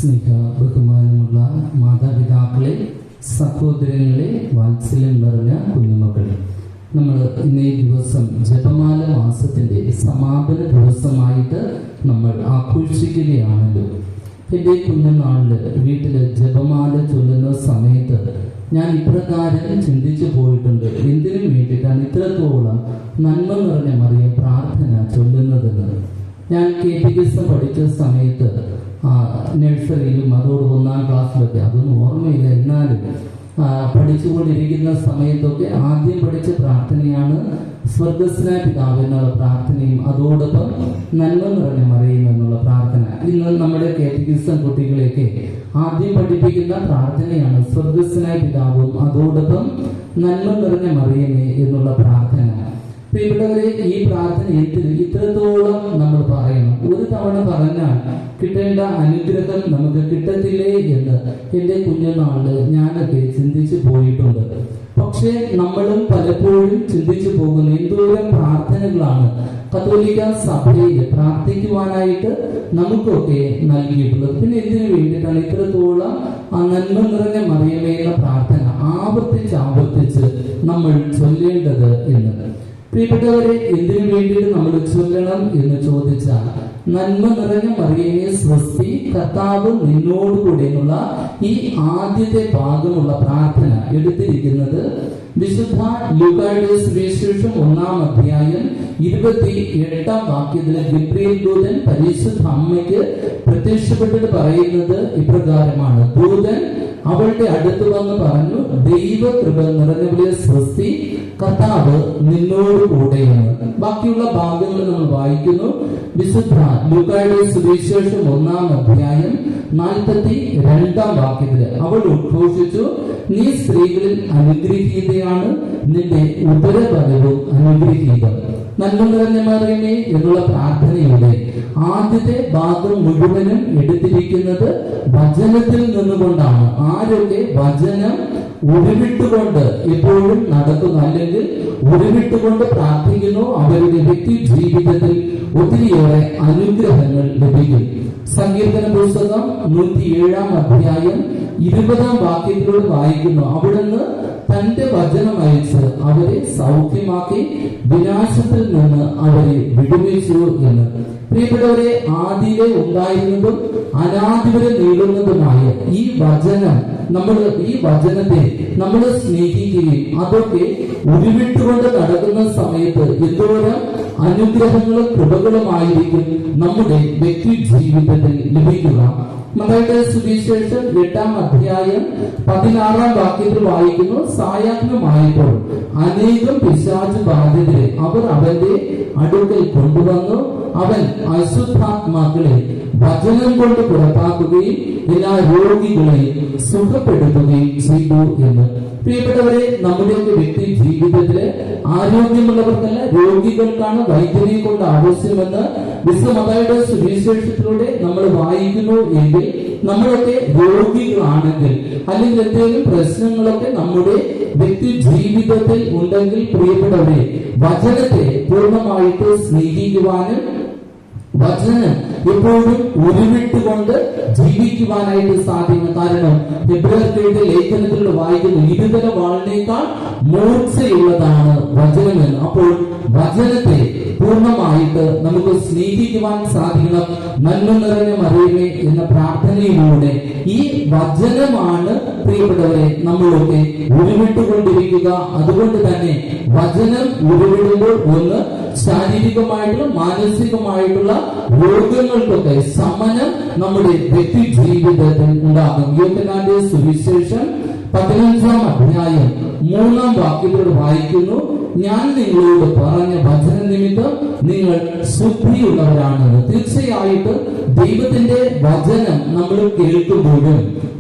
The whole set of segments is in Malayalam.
സ്നേഹ ബഹുമാനമുള്ള മാതാപിതാക്കളെ, സഹോദരങ്ങളെ, വാത്സല്യം നിറഞ്ഞ കുഞ്ഞുമക്കളെ, നമ്മൾ ഇന്നേ ദിവസം ജപമാല മാസത്തിന്റെ സമാപന ദിവസമായിട്ട് നമ്മൾ ആഘോഷിക്കുകയാണല്ലോ. എൻ്റെ കുഞ്ഞുനാളില് വീട്ടില് ജപമാല ചൊല്ലുന്ന സമയത്ത് ഞാൻ ഇപ്രകാരം ചിന്തിച്ചു പോയിട്ടുണ്ട്, എന്തിനു വേണ്ടിയിട്ടാണ് ഇത്രത്തോളം നന്മ നിറഞ്ഞ മറിയം പ്രാർത്ഥന ചൊല്ലുന്നതെന്ന്. ഞാൻ കേറ്റഗിസം പഠിച്ച സമയത്ത് നഴ്സറിയിലും അതോട് 1ാം ക്ലാസ്സിലൊക്കെ, അതൊന്നും ഓർമ്മയില്ല, എന്നാലും പഠിച്ചുകൊണ്ടിരിക്കുന്ന സമയത്തൊക്കെ ആദ്യം പഠിച്ച പ്രാർത്ഥനയാണ് സ്വർഗസ്നായ പിതാവ് എന്നുള്ള പ്രാർത്ഥനയും അതോടൊപ്പം നന്മ നിറഞ്ഞ മറിയം എന്നുള്ള പ്രാർത്ഥന. ഇന്ന് നമ്മുടെ കേറ്റഗിസം കുട്ടികളെയൊക്കെ ആദ്യം പഠിപ്പിക്കുന്ന പ്രാർത്ഥനയാണ് സ്വർഗസ്നായ പിതാവും അതോടൊപ്പം നന്മ നിറഞ്ഞ മറിയമേ എന്നുള്ള പ്രാർത്ഥന. പ്രിയപ്പെട്ടവരെ, ഈ പ്രാർത്ഥന ഇത്രത്തോളം നമ്മൾ പറയണം. ഒരു തവണ പറഞ്ഞാൽ കിട്ടേണ്ട അനുഗ്രഹം നമുക്ക് കിട്ടത്തില്ലേ എന്ന് എൻ്റെ കുഞ്ഞുനാളില് ഞാനൊക്കെ ചിന്തിച്ചു പോയിട്ടുണ്ട്. പക്ഷെ നമ്മളും പലപ്പോഴും ചിന്തിച്ചു പോകുന്ന എന്തോരം പ്രാർത്ഥനകളാണ് കത്തോലിക്ക സഭയിൽ പ്രാർത്ഥിക്കുവാനായിട്ട് നമുക്കൊക്കെ നൽകിയിട്ടുള്ളത്. പിന്നെ എന്തിനു വേണ്ടിയിട്ടാണ് ഇത്രത്തോളം ആ നന്മ നിറഞ്ഞ മറിയമേ എന്ന പ്രാർത്ഥന ആവർത്തിച്ച് നമ്മൾ ചൊല്ലേണ്ടത് എന്നത്? പ്രിയപ്പെട്ടവരെ, എന്തിനു വേണ്ടിയിട്ട് നമ്മൾ ചൊല്ലണം എന്ന് ചോദിച്ചാൽ, നന്മ നിറഞ്ഞ മറിയമേ സ്വസ്തി, കർത്താവ് നിന്നോടുകൂടെ എന്നുള്ള ഈ ആദ്യത്തെ ഭാഗമുള്ള പ്രാർത്ഥന എടുത്തിരിക്കുന്നത് വിശുദ്ധ ലൂക്കായുടെ സുവിശേഷം 1-ാം അധ്യായം 28-ാം വാക്യത്തില് ഗബ്രിയേൽ ദൂതൻ പരിശുദ്ധ അമ്മയ്ക്ക് പ്രത്യക്ഷപ്പെട്ടിട്ട് പറയുന്നത് ഇപ്രകാരമാണ്: ദൂതൻ അവളുടെ അടുത്ത് വന്ന് പറഞ്ഞു, ദൈവ കൃപ നിറഞ്ഞവളെ സ്വസ്തി, കർത്താവ് നിന്നോട് കൂടെയാണ്. ബാക്കിയുള്ള ഭാഗങ്ങൾ നമ്മൾ വായിക്കുന്നു. വിശുദ്ധ ലൂക്കായുടെ സുവിശേഷം 1-ാം അധ്യായം 42-ാം വാക്യത്തില് അവൾ ഉദ്ഘോഷിച്ചു, നീ സ്ത്രീകളിൽ അനുഗ്രഹീതയാണ്, നിന്റെ ഉദരഫലവും അനുഗ്രഹീതം. നന്മ നിറഞ്ഞ മറിയമേ എന്നുള്ള പ്രാർത്ഥനയുടെ ആദ്യത്തെ ഭാഗം മുഴുവനും എടുത്തിരിക്കുന്നത് വചനത്തിൽ നിന്നുകൊണ്ടാണ്. ആരൊക്കെ വചനം ഉരുവിട്ടുകൊണ്ട് എപ്പോഴും നടക്കുന്നു, അല്ലെങ്കിൽ ഉരുവിട്ടുകൊണ്ട് പ്രാർത്ഥിക്കുന്നു, അവരുടെ വ്യക്തി ജീവിതത്തിൽ ഒത്തിരിയേറെ അനുഗ്രഹങ്ങൾ ലഭിക്കും. സങ്കീർത്തന പുസ്തകം 107-ാം അധ്യായം 20-ാം വാക്യത്തിലൂടെ വായിക്കുന്നു, അവിടുന്ന് തന്റെ വചനം അയച്ച് അവരെ സൗഖ്യമാക്കി വിനാശത്തിൽ നിന്ന് അവരെ വിടുവിച്ചു എന്ന്. പ്രിയപ്പെട്ടവരെ, ആദിയിലെ ഉണ്ടായിരുന്നതും അനാദി വരെ നീളുന്നതുമായ ഈ വചനം, ഈ വചനത്തെ നമ്മൾ സ്നേഹിക്കുകയും അതൊക്കെ ഉരുവിട്ടുകൊണ്ട് നടക്കുന്ന സമയത്ത് എന്തോരം അനുഗ്രഹങ്ങളും കൃപകളുമായിരിക്കും നമ്മുടെ വ്യക്തി ജീവിതത്തിൽ ലഭിക്കുക. മത്തായിയുടെ സുവിശേഷം 8-ാം അധ്യായം 16-ാം വാക്യത്തിൽ വായിക്കുന്നു, സായാഹ്നമായപ്പോൾ അനേകം പിശാച് ബാധിതരെ അവർ അവന്റെ അടുക്കൽ കൊണ്ടുവന്നു, അവൻ അശുദ്ധാത്മാക്കളെ വചനം കൊണ്ട് പുറത്താക്കുകയും എല്ലാ രോഗികളെയും സുഖപ്പെടുത്തുകയും ചെയ്തു എന്ന്. പ്രിയപ്പെട്ടവരെ, നമ്മുടെയൊക്കെ വ്യക്തി ജീവിതത്തില് ആരോഗ്യമുള്ളവർക്കല്ല, രോഗികൾക്കാണ് വൈദ്യനെ കൊണ്ട് ആവശ്യമെന്ന് വിശുദ്ധ മത്തായിയുടെ സുവിശേഷത്തിലൂടെ നമ്മൾ വായിക്കുന്നു. എങ്കിൽ നമ്മളൊക്കെ രോഗികളാണെങ്കിൽ, അല്ലെങ്കിൽ എന്തെങ്കിലും പ്രശ്നങ്ങളൊക്കെ നമ്മുടെ വ്യക്തി ജീവിതത്തിൽ ഉണ്ടെങ്കിൽ, പ്രിയപ്പെട്ടവരെ, വചനത്തെ പൂർണ്ണമായിട്ട് സ്നേഹിക്കുവാനും വചനം എപ്പോഴും ഉരുവിട്ടുകൊണ്ട് ജീവിക്കുവാനായിട്ട് സാധിക്കും. കാരണം ഹെബ്രായരുടെ ലേഖനത്തിലൂടെ വായിക്കുന്നു, ഇരുതല വാളിനേക്കാൾ മൂർച്ചയുള്ളതാണ് വചനമെന്ന്. അപ്പോൾ വചനത്തെ പൂർണ്ണമായിട്ട് നമുക്ക് സ്നേഹിക്കുവാൻ സാധിക്കണം. നന്മ നിറഞ്ഞ മറിയമേ എന്ന പ്രാർത്ഥനയിലൂടെ ഈ വചനമാണ് പ്രിയപ്പെട്ടവരെ നമ്മളൊക്കെ ഉരുവിട്ടുകൊണ്ടിരിക്കുക. അതുകൊണ്ട് തന്നെ വചനം ഉരുവിടുമ്പോൾ ഒന്ന് ശാരീരികമായിട്ടുള്ള മാനസികമായിട്ടുള്ള രോഗങ്ങൾക്കൊക്കെ ശമനം നമ്മുടെ വ്യക്തി ജീവിതത്തിൽ ഉണ്ടാകും. യോഹന്നാന്റെ സുവിശേഷം 15-ാം അധ്യായം 3-ാം വാക്യത്തോട് വായിക്കുന്നു, ഞാൻ നിങ്ങളോട് പറഞ്ഞ വചന നിമിത്തം നിങ്ങൾ ശുദ്ധിയുള്ളവരാണെന്ന്. തീർച്ചയായിട്ട് ദൈവത്തിന്റെ വചനം നമ്മൾ കേൾക്കുമ്പോഴും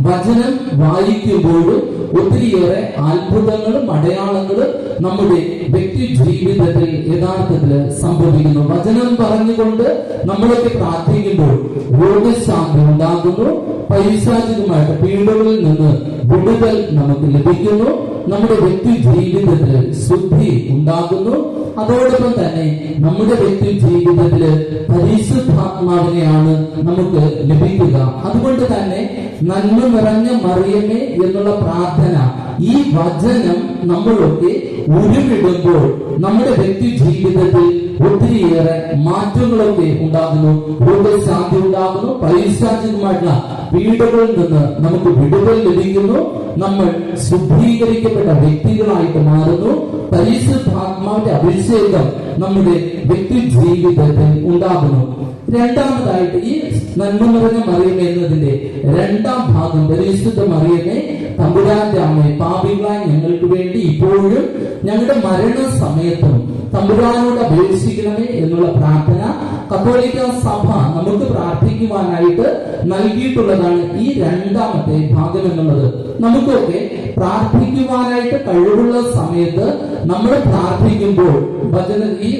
വചനം വായിക്കുമ്പോഴും ഒത്തിരിയേറെ അത്ഭുതങ്ങളും അടയാളങ്ങളും നമ്മുടെ വ്യക്തി ജീവിതത്തിൽ യഥാർത്ഥത്തിൽ സംഭവിക്കുന്നു. വചനം പറഞ്ഞുകൊണ്ട് നമ്മളൊക്കെ പ്രാർത്ഥിക്കുമ്പോൾ രോഗശാന്തി ഉണ്ടാകുന്നു, പൈശാചികമായിട്ട് പീഡകളിൽ നിന്ന് വിടുതൽ നമുക്ക് ലഭിക്കുന്നു, നമ്മുടെ വ്യക്തി ജീവിതത്തിൽ ശുദ്ധി ഉണ്ടാകുന്നു. അതോടൊപ്പം തന്നെ നമ്മുടെ വ്യക്തി ജീവിതത്തിൽ പരിശുദ്ധാത്മാവിനെയാണ് നമുക്ക് ലഭിക്കുക. അതുകൊണ്ട് തന്നെ നന്മ നിറഞ്ഞ മറിയമേ എന്നുള്ള പ്രാർത്ഥന, ഈ വചനം നമ്മളൊക്കെ ഉരുവിടുമ്പോൾ നമ്മുടെ വ്യക്തി ജീവിതത്തിൽ ഒത്തിരിയേറെ മാറ്റങ്ങളൊക്കെ ഉണ്ടാകുന്നു. രോഗശാന്തി ഉണ്ടാകുന്നു. പൈശാചികമായിട്ടുള്ള പീഡകളിൽ നിന്ന് നമുക്ക് വിടുതൽ ലഭിക്കുന്നു. നമ്മൾ ശുദ്ധീകരിക്കപ്പെട്ട വ്യക്തികളായിട്ട് മാറുന്നു. പരിശുദ്ധാത്മാവിന്റെ അഭിഷേകം നമ്മുടെ വ്യക്തി ജീവിതത്തിൽ ഉണ്ടാകുന്നു. രണ്ടാമതായിട്ട് ഈ നന്മ നിറഞ്ഞ മറിയമേ എന്നതിന്റെ രണ്ടാം ഭാഗം, പരിശുദ്ധ മറിയമേ തമ്പുരാന്റെ അമ്മേ, പാപികളായ ഞങ്ങൾക്ക് വേണ്ടി ഇപ്പോഴും ഞങ്ങളുടെ മരണസമയത്തും തമ്പുരാനോട് അപേക്ഷിക്കണമേ എന്നുള്ള പ്രാർത്ഥന കത്തോലിക്ക സഭ നമുക്ക് പ്രാർത്ഥിക്കുവാനായിട്ട് നൽകിയിട്ടുള്ളതാണ് ഈ രണ്ടാമത്തെ ഭാഗം എന്നുള്ളത്. നമുക്കൊക്കെ പ്രാർത്ഥിക്കുവാനായിട്ട് കഴിവുള്ള സമയത്ത് നമ്മൾ പ്രാർത്ഥിക്കുമ്പോൾ ഈ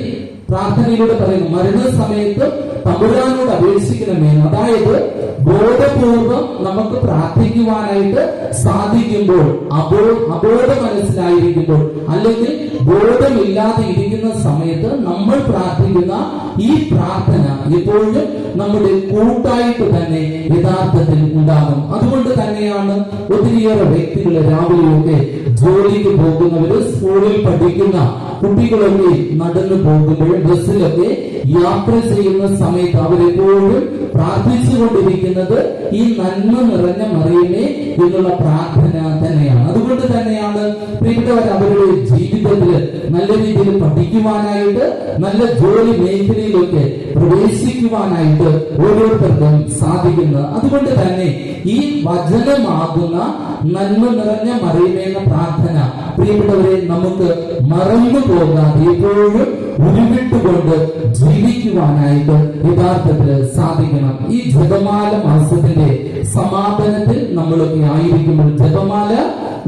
പ്രാർത്ഥനയിലൂടെ പറയുന്നു, മരണസമയത്ത് തമ്പുരാനോട് അപേക്ഷിക്കണമേ. അതായത് ബോധപൂർവം നമുക്ക് പ്രാർത്ഥിക്കുവാനായിട്ട് സാധിക്കുമ്പോൾ, അബോധ മനസ്സിലായിരിക്കുമ്പോൾ അല്ലെങ്കിൽ ബോധമില്ലാതെ ഇരിക്കുന്ന സമയത്ത് നമ്മൾ പ്രാർത്ഥിക്കുന്ന ഈ പ്രാർത്ഥന എപ്പോഴും നമ്മുടെ കൂട്ടായിട്ട് തന്നെ യഥാർത്ഥത്തിൽ ഉണ്ടാകും. അതുകൊണ്ട് തന്നെയാണ് ഒത്തിരിയേറെ വ്യക്തികൾ രാവിലെയൊക്കെ ജോലിക്ക് പോകുന്നവര്, സ്കൂളിൽ പഠിക്കുന്ന കുട്ടികളൊക്കെ നടന്നു പോകുമ്പോഴും ബസ്സിലൊക്കെ യാത്ര ചെയ്യുന്ന സമയത്ത് അവരെപ്പോഴും പ്രാർത്ഥിച്ചുകൊണ്ടിരിക്കുന്നത് ഈ നന്മ നിറഞ്ഞ മറിയമേ എന്നുള്ള പ്രാർത്ഥന തന്നെയാണ്. അതുകൊണ്ട് തന്നെയാണ് പ്രിയപ്പെട്ടവർ അവരുടെ ജീവിതത്തിൽ നല്ല രീതിയിൽ പഠിക്കുവാനായിട്ട്, നല്ല ജോലി മേഖലയിലൊക്കെ പ്രവേശിക്കുവാനായിട്ട് ഓരോരുത്തർക്കും സാധിക്കുന്നത്. അതുകൊണ്ട് തന്നെ ഈ വചനമാകുന്ന നന്മ നിറഞ്ഞ മറിയമേ എന്ന പ്രാർത്ഥന പ്രിയപ്പെട്ടവരെ നമുക്ക് മറന്നു പോകാതെ എപ്പോഴും ഉരുവിട്ടുകൊണ്ട് ജീവിക്കുവാനായിട്ട് യഥാർത്ഥത്തിൽ സാധിക്കണം. ഈ ജപമാല മാസത്തിന്റെ സമാപനത്തിൽ നമ്മളൊക്കെ ആയിരിക്കുമ്പോൾ, ജപമാല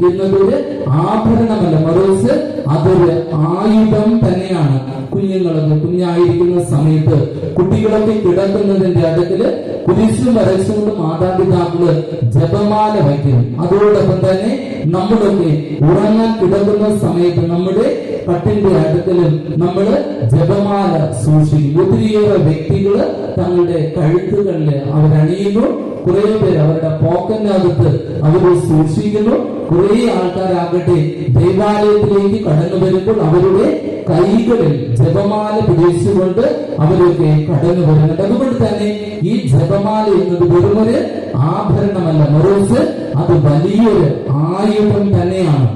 എന്നതൊരു ആഭരണമല്ല, മറിച്ച് അതൊരു ആയുധം തന്നെയാണ്. കുഞ്ഞായിരിക്കുന്ന സമയത്ത് കുട്ടികളൊക്കെ കിടക്കുന്നതിന്റെ അടുക്കല് കുരിശും വരച്ചുകൊണ്ട് മാതാപിതാക്കള് ജപമാല വയ്ക്കും. അതോടൊപ്പം തന്നെ നമ്മളൊക്കെ ഉറങ്ങാൻ കിടക്കുന്ന സമയത്ത് നമ്മുടെ കട്ടിന്റെ അടുക്കലും നമ്മള് ജപമാല സൂക്ഷിക്കും. ഒത്തിരിയേറെ വ്യക്തികള് തങ്ങളുടെ കഴുത്തുകളില് അവരണിയുന്നു. കുറെ പേര് അവരുടെ പോക്കറ്റിനകത്ത് അവര് സൂക്ഷിക്കുന്നു. കുറെ ആൾക്കാരാകട്ടെ ദേവാലയത്തിലേക്ക് കടന്നു വരുമ്പോൾ അവരുടെ കൈകളിൽ ജപമാല പിടിച്ചുകൊണ്ട് അവരൊക്കെ കടന്നു വരുന്നുണ്ട്. അതുകൊണ്ട് തന്നെ ഈ ജപമാല എന്നത് വെറുമൊരു ആഭരണമല്ല, മറിച്ച് അത് വലിയൊരു ആയുധം തന്നെയാണ്.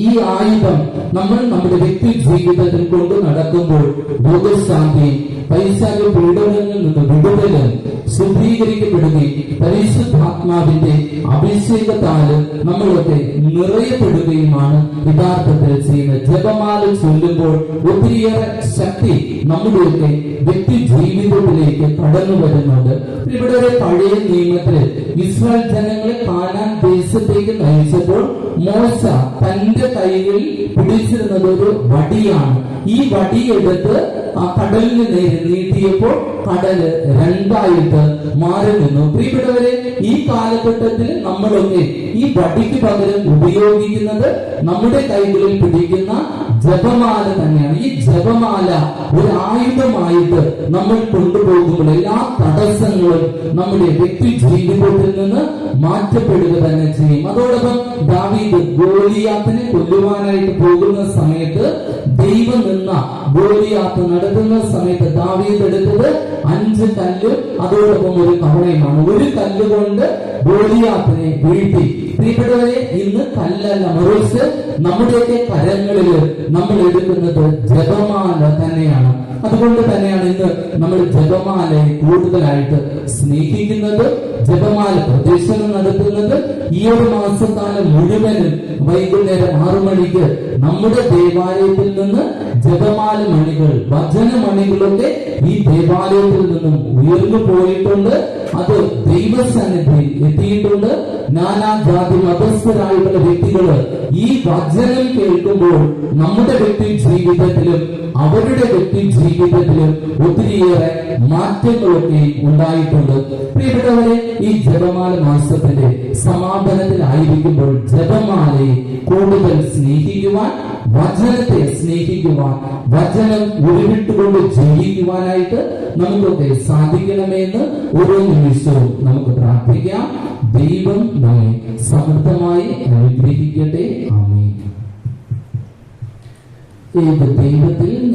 ഈ ആയുധം നമ്മൾ നമ്മുടെ വ്യക്തി ജീവിതത്തിൽ കൊണ്ട് നടക്കുമ്പോൾ രോഗശാന്തി, പൈശാചിക പീഡനങ്ങളിൽ നിന്ന് വിടുതലും ശുദ്ധീകരിക്കപ്പെടുകയും പരിശുദ്ധാത്മാവിന്റെ അഭിഷേകത്താല് നമ്മളൊക്കെ നിറയപ്പെടുകയുമാണ് യഥാർത്ഥത്തിൽ ചെയ്യുന്നത്. ജപമാല ചൊല്ലുമ്പോൾ ഒത്തിരിയേറെ ശക്തി നമ്മുടെയൊക്കെ വ്യക്തി ജീവിതത്തിലേക്ക് കടന്നു വരുന്നുണ്ട്. ഇവിടെ പഴയ നിയമത്തില് ഇസ്രായേൽ ജനങ്ങളെ കാനാൻ ദേശത്തേക്ക് നയിച്ചപ്പോൾ മോശ തന്റെ കൈയിൽ പിടിച്ചിരുന്നത് ഒരു വടിയാണ്. ഈ വടിയെടുത്ത് ആ കടലിന് നേരെ നീട്ടിയപ്പോൾ കടല് രണ്ടായിട്ട് മാറി നിന്നു. പ്രിയപ്പെട്ടവരെ, ഈ കാലഘട്ടത്തിൽ നമ്മളൊക്കെ ഈ വടിക്ക് പകരം ഉപയോഗിക്കുന്നത് നമ്മുടെ കൈകളിൽ പിടിക്കുന്ന ജപമാല തന്നെയാണ്. ഈ ജപമാല ഒരു ആയുധമായിട്ട് നമ്മൾ കൊണ്ടുപോകുമ്പോൾ എല്ലാ തടസ്സങ്ങളും നമ്മുടെ വ്യക്തി ജീവിതത്തിൽ നിന്ന് മാറ്റപ്പെടുക തന്നെ ചെയ്യും. അതോടൊപ്പം ദാവീദ് ഗോലിയാത്തിനെ കൊല്ലുവാനായിട്ട് പോകുന്ന സമയത്ത്, ദൈവം നിന്ന ഗോലിയാത്ത് നടത്തുന്ന സമയത്ത് ദാവീദ് എടുത്തത് 5 കല്ലും അതോടൊപ്പം ഒരു കവണയുമാണ്. ഒരു കല്ലുകൊണ്ട് ഗോലിയാത്തിനെ വീഴ്ത്തി. പ്രിയപ്പെട്ടവരെ, ഇന്ന് കല്ലല്ല, മറിച്ച് നമ്മുടെയൊക്കെ കരങ്ങളിൽ നമ്മൾ എടുക്കുന്നത് ജപമാല തന്നെയാണ്. അതുകൊണ്ട് തന്നെയാണ് ഇന്ന് നമ്മൾ ജപമാലയെ കൂടുതലായിട്ട് സ്നേഹിക്കുന്നത്, ജപമാല പ്രദക്ഷിണം നടത്തുന്നത്. ഈ ഒരു മാസക്കാലം മുഴുവനും വൈകുന്നേരം 6 മണിക്ക് നമ്മുടെ ദേവാലയത്തിൽ നിന്ന് ജപമാല മണികൾ, വചനമണികളൊക്കെ ഈ ദേവാലയത്തിൽ നിന്നും ഉയർന്നു പോയിട്ടുണ്ട്. അത് ദൈവസന്നിധിയിൽ എത്തിയിട്ടുണ്ട്. നാനാജാതി മതസ്ഥരായിട്ടുള്ള വ്യക്തികള് ഈ വചനം കേൾക്കുമ്പോൾ നമ്മുടെ വ്യക്തി ജീവിതത്തിലും അവരുടെ വ്യക്തി ജീവിതത്തിലും ഒത്തിരിയേറെ മാറ്റങ്ങളൊക്കെ ഉണ്ടായിട്ടുണ്ട്. പ്രിയപ്പെട്ടവരെ, ഈ ജപമാല മാസത്തിന്റെ സമാധാനത്തിലായിരിക്കുമ്പോൾ ജപമാലയെ കൂടുതൽ സ്നേഹിക്കുവാൻ, വചനത്തെ സ്നേഹിക്കുവാൻ, വചനം ഉരുവിട്ടുകൊണ്ട് ജീവിക്കുവാനായിട്ട് നമുക്കൊക്കെ സാധിക്കണമെന്ന് ഓരോ നിമിഷവും നമുക്ക് പ്രാർത്ഥിക്കാം. ദൈവം നമ്മെ സമൃദ്ധമായി അനുഗ്രഹിക്കട്ടെ. ആമേൻ. ഏത് ദൈവത്തിൽ